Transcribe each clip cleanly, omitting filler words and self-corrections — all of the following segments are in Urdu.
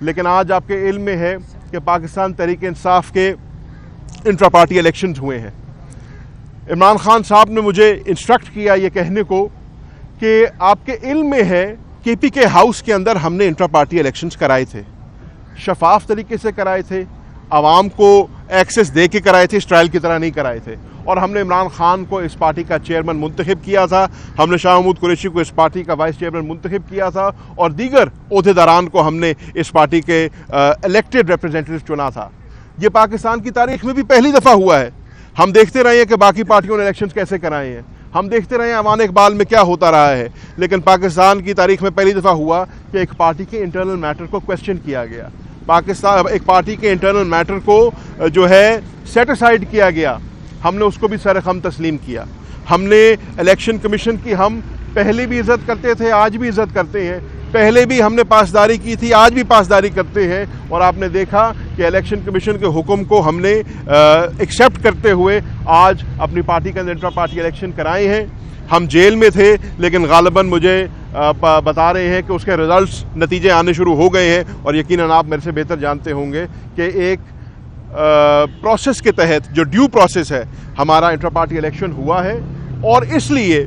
لیکن آج آپ کے علم میں ہے کہ پاکستان تحریک انصاف کے انٹرا پارٹی الیکشنز ہوئے ہیں۔ عمران خان صاحب نے مجھے انسٹرکٹ کیا یہ کہنے کو کہ آپ کے علم میں ہے کے پی کے ہاؤس کے اندر ہم نے انٹرا پارٹی الیکشنز کرائے تھے، شفاف طریقے سے کرائے تھے، عوام کو ایکسس دے کے کرائے تھے، اس ٹرائل کی طرح نہیں کرائے تھے، اور ہم نے عمران خان کو اس پارٹی کا چیئرمین منتخب کیا تھا، ہم نے شاہ محمود قریشی کو اس پارٹی کا وائس چیئرمین منتخب کیا تھا، اور دیگر عہدیداران کو ہم نے اس پارٹی کے الیکٹڈ ریپرزینٹیٹو چنا تھا۔ یہ پاکستان کی تاریخ میں بھی پہلی دفعہ ہوا ہے۔ ہم دیکھتے رہے ہیں کہ باقی پارٹیوں نے الیکشنز کیسے کرائے ہیں، ہم دیکھتے رہے ہیں اوان اقبال میں کیا ہوتا رہا ہے، لیکن پاکستان کی تاریخ میں پہلی دفعہ ہوا کہ ایک پارٹی کے انٹرنل میٹر کو کویسچن کیا گیا، ایک پارٹی کے انٹرنل میٹر کو جو ہے سیٹ اسائیڈ کیا گیا، ہم نے اس کو بھی سر خم تسلیم کیا۔ ہم نے الیکشن کمیشن کی ہم پہلے بھی عزت کرتے تھے، آج بھی عزت کرتے ہیں، پہلے بھی ہم نے پاسداری کی تھی، آج بھی پاسداری کرتے ہیں، اور آپ نے دیکھا کہ الیکشن کمیشن کے حکم کو ہم نے ایکسیپٹ کرتے ہوئے آج اپنی پارٹی کے اندر انٹرا پارٹی الیکشن کرائے ہیں۔ ہم جیل میں تھے، لیکن غالباً مجھے بتا رہے ہیں کہ اس کے ریزلٹس نتیجے آنے شروع ہو گئے ہیں، اور یقیناً آپ میرے سے بہتر جانتے ہوں گے کہ ایک پروسیس کے تحت جو ڈیو پروسیس ہے ہمارا انٹرا پارٹی الیکشن ہوا ہے، اور اس لیے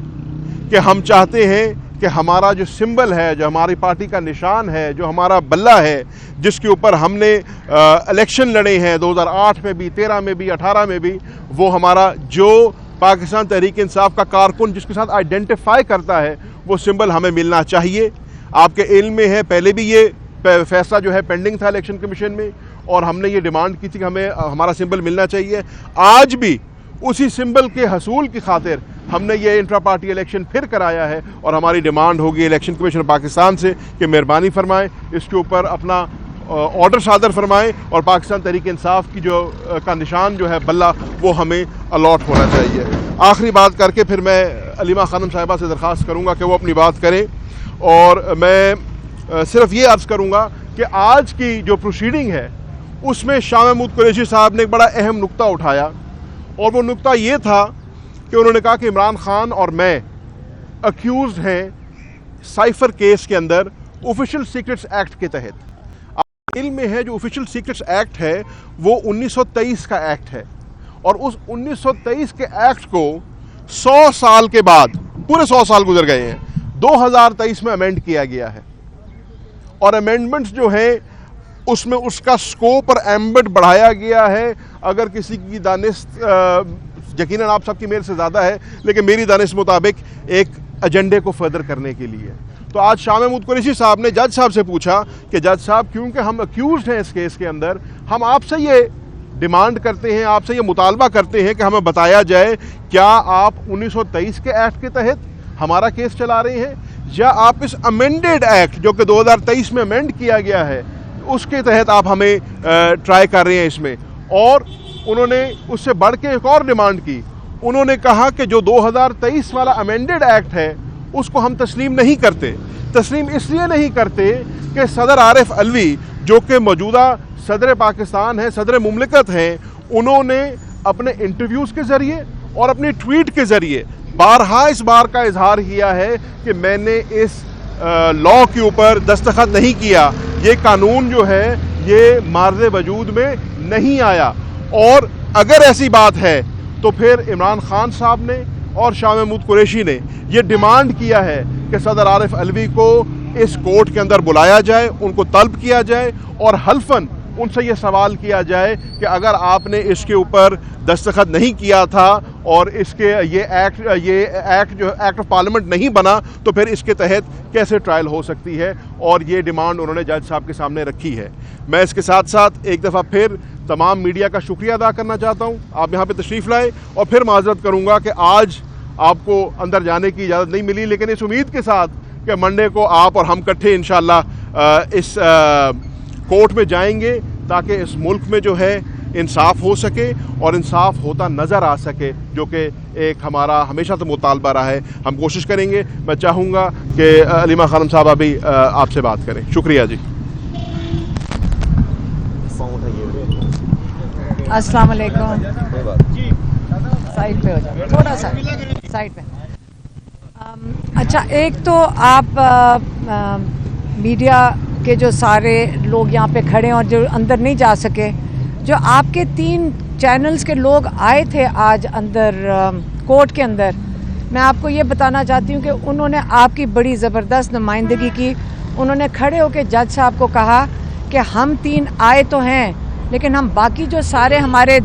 کہ ہم چاہتے ہیں کہ ہمارا جو سمبل ہے، جو ہماری پارٹی کا نشان ہے، جو ہمارا بلہ ہے، جس کے اوپر ہم نے الیکشن لڑے ہیں 2008 میں بھی، 13 میں بھی، 18 میں بھی، وہ ہمارا جو پاکستان تحریک انصاف کا کارکن جس کے ساتھ آئیڈینٹیفائی کرتا ہے وہ سمبل ہمیں ملنا چاہیے۔ آپ کے علم میں ہے پہلے بھی یہ فیصلہ جو ہے پینڈنگ تھا الیکشن کمیشن میں، اور ہم نے یہ ڈیمانڈ کی تھی کہ ہمیں ہمارا سمبل ملنا چاہیے۔ آج بھی اسی سمبل کے حصول کی خاطر ہم نے یہ انٹرا پارٹی الیکشن پھر کرایا ہے، اور ہماری ڈیمانڈ ہوگی الیکشن کمیشن پاکستان سے کہ مہربانی فرمائیں اس کے اوپر اپنا آرڈر صادر فرمائیں، اور پاکستان تحریک انصاف کی جو کا نشان جو ہے بلہ وہ ہمیں الاٹ ہونا چاہیے۔ آخری بات کر کے پھر میں علیمہ خانم صاحبہ سے درخواست کروں گا کہ وہ اپنی بات کریں، اور میں صرف یہ عرض کروں گا کہ آج کی جو پروسیڈنگ ہے اس میں شاہ محمود قریشی صاحب نے ایک بڑا اہم نقطہ اٹھایا، اور وہ نقطہ یہ تھا کہ انہوں نے کہا کہ عمران خان اور میں اکیوزڈ ہیں سائفر کیس کے اندر آفیشیل سیکرٹس ایکٹ کے تحت۔ آپ علم میں ہے جو آفیشیل سیکرٹس ایکٹ ہے وہ 1923 کا ایکٹ ہے، اور اس 1923 کے ایکٹ کو 100 سال کے بعد، پورے 100 سال گزر گئے ہیں، 2023 میں امینڈ کیا گیا ہے، اور امینڈمنٹس جو ہیں اس میں اس کا سکوپ اور ایمبٹ بڑھایا گیا ہے۔ اگر کسی کی دانست یقیناً آپ سب کی میرے سے زیادہ ہے، لیکن میری دانست مطابق ایک ایجنڈے کو فردر کرنے کے لیے۔ تو آج شاہ محمود قریشی صاحب نے جج صاحب سے پوچھا کہ جج صاحب کیونکہ ہم اکیوزڈ ہیں اس کیس کے اندر، ہم آپ سے یہ ڈیمانڈ کرتے ہیں، آپ سے یہ مطالبہ کرتے ہیں کہ ہمیں بتایا جائے کیا آپ 1923 کے ایکٹ کے تحت ہمارا کیس چلا رہے ہیں، یا آپ اس امینڈیڈ ایکٹ جو کہ 2023 میں امینڈ کیا گیا ہے اس کے تحت آپ ہمیں ٹرائی کر رہے ہیں اس میں۔ اور انہوں نے اس سے بڑھ کے ایک اور ڈیمانڈ کی، انہوں نے کہا کہ جو 2023 والا امینڈیڈ ایکٹ ہے اس کو ہم تسلیم نہیں کرتے۔ تسلیم اس لیے نہیں کرتے کہ صدر عارف علوی جو کہ موجودہ صدر پاکستان ہیں، صدر مملکت ہیں، انہوں نے اپنے انٹرویوز کے ذریعے اور اپنی ٹویٹ کے ذریعے بارہا اس بار کا اظہار کیا ہے کہ میں نے اس لا کے اوپر دستخط نہیں کیا، یہ قانون جو ہے یہ مارز وجود میں نہیں آیا۔ اور اگر ایسی بات ہے تو پھر عمران خان صاحب نے اور شاہ محمود قریشی نے یہ ڈیمانڈ کیا ہے کہ صدر عارف علوی کو اس کورٹ کے اندر بلایا جائے، ان کو طلب کیا جائے، اور حلفاً ان سے یہ سوال کیا جائے کہ اگر آپ نے اس کے اوپر دستخط نہیں کیا تھا اور اس کے یہ ایکٹ جو ایکٹ آف پارلیمنٹ نہیں بنا تو پھر اس کے تحت کیسے ٹرائل ہو سکتی ہے، اور یہ ڈیمانڈ انہوں نے جج صاحب کے سامنے رکھی ہے۔ میں اس کے ساتھ ساتھ ایک دفعہ پھر تمام میڈیا کا شکریہ ادا کرنا چاہتا ہوں، آپ یہاں پہ تشریف لائے، اور پھر معذرت کروں گا کہ آج آپ کو اندر جانے کی اجازت نہیں ملی، لیکن اس امید کے ساتھ کہ منڈے کو آپ اور ہم کٹھے انشاءاللہ اس کورٹ میں جائیں گے تاکہ اس ملک میں جو ہے انصاف ہو سکے اور انصاف ہوتا نظر آ سکے، جو کہ ایک ہمارا ہمیشہ تو مطالبہ رہا ہے۔ ہم کوشش کریں گے۔ میں چاہوں گا کہ علیمہ خانم صاحبہ بھی آپ سے بات کریں۔ شکریہ جی۔ السلام علیکم۔ سائڈ پہ ہو جائے، تھوڑا سا سائڈ پہ۔ اچھا، ایک تو آپ میڈیا کے جو سارے لوگ یہاں پہ کھڑے ہیں اور جو اندر نہیں جا سکے, جو آپ کے 3 چینلز کے لوگ آئے تھے آج اندر کورٹ کے اندر, میں آپ کو یہ بتانا چاہتی ہوں کہ انہوں نے آپ کی بڑی زبردست نمائندگی کی. انہوں نے کھڑے ہو کے جج صاحب کو کہا کہ ہم 3 آئے تو ہیں لیکن ہم باقی جو سارے ہمارے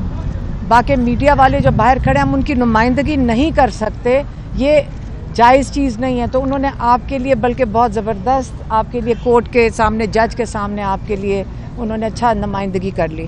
باقی میڈیا والے جو باہر کھڑے ہیں ہم ان کی نمائندگی نہیں کر سکتے, یہ جائز چیز نہیں ہے. تو انہوں نے آپ کے لیے بلکہ بہت زبردست آپ کے لیے کورٹ کے سامنے, جج کے سامنے آپ کے لیے انہوں نے اچھا نمائندگی کر لی.